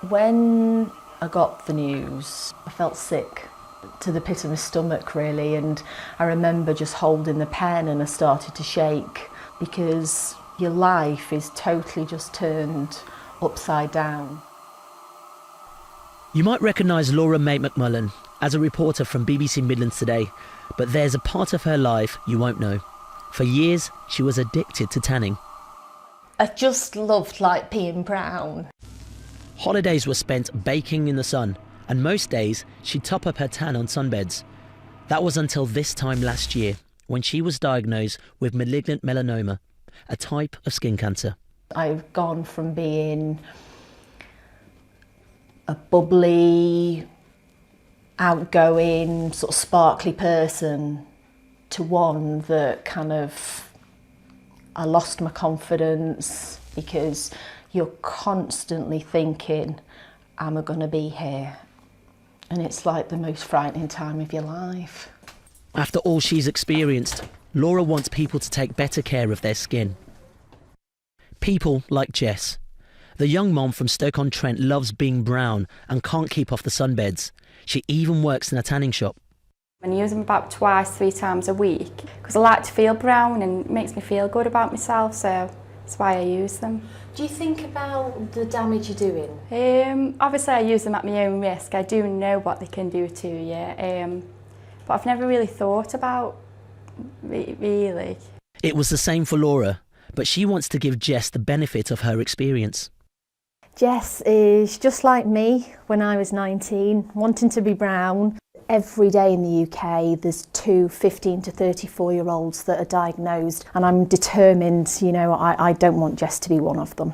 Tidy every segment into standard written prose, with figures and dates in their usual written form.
When I got the news, I felt sick to the pit of my stomach really, and I remember just holding the pen and I started to shake because your life is totally just turned upside down. You might recognise Laura May McMullan as a reporter from BBC Midlands Today, but there's a part of her life you won't know. For years, she was addicted to tanning. I just loved being brown. Holidays were spent baking in the sun, and most days she'd top up her tan on sunbeds. That was until this time last year, when she was diagnosed with malignant melanoma, a type of skin cancer. I've gone from being a bubbly, outgoing, sort of sparkly person to one that I lost my confidence because you're constantly thinking, am I going to be here? And it's like the most frightening time of your life. After all she's experienced, Laura wants people to take better care of their skin. People like Jess. The young mom from Stoke-on-Trent loves being brown and can't keep off the sunbeds. She even works in a tanning shop. I use them about twice, 3 times a week because I like to feel brown and it makes me feel good about myself, so that's why I use them. Do you think about the damage you're doing? Obviously I use them at my own risk. I do know what they can do to you, but I've never really thought about really. It was the same for Laura, but she wants to give Jess the benefit of her experience. Jess is just like me when I was 19, wanting to be brown. Every day in the UK there's 2 15 to 34-year-olds that are diagnosed, and I'm determined, I don't want Jess to be one of them.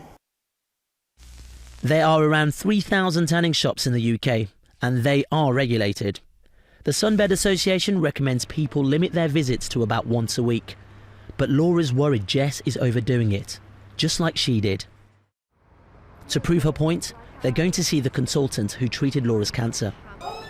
There are around 3,000 tanning shops in the UK, and they are regulated. The Sunbed Association recommends people limit their visits to about once a week. But Laura's worried Jess is overdoing it, just like she did. To prove her point, they're going to see the consultant who treated Laura's cancer.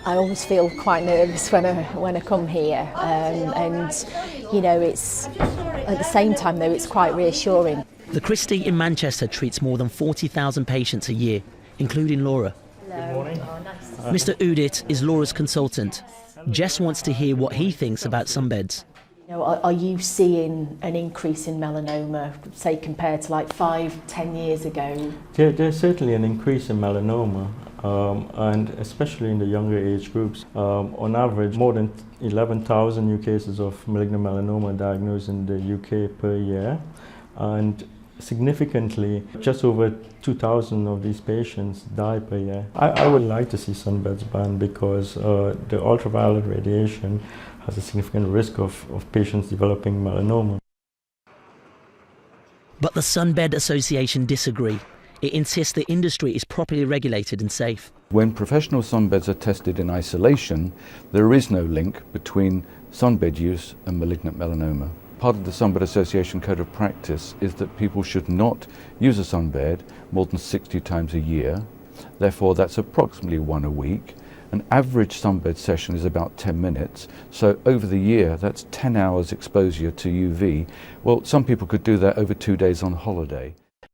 I always feel quite nervous when I come here, and it's at the same time though it's quite reassuring. The Christie in Manchester treats more than 40,000 patients a year, including Laura. Good morning. Oh, nice. Mr. Oudit is Laura's consultant. Jess wants to hear what he thinks about sunbeds. Are you seeing an increase in melanoma, say compared to 5-10 years ago? There's certainly an increase in melanoma, and especially in the younger age groups. On average, more than 11,000 new cases of malignant melanoma diagnosed in the UK per year, and significantly, just over 2,000 of these patients die per year. I would like to see sunbeds banned because the ultraviolet radiation has a significant risk of patients developing melanoma. But the Sunbed Association disagree. It insists the industry is properly regulated and safe. When professional sunbeds are tested in isolation, there is no link between sunbed use and malignant melanoma. Part of the Sunbed Association Code of Practice is that people should not use a sunbed more than 60 times a year. Therefore, that's approximately 1 a week. An average sunbed session is about 10 minutes, so over the year that's 10 hours exposure to UV. Well, some people could do that over 2 days on holiday.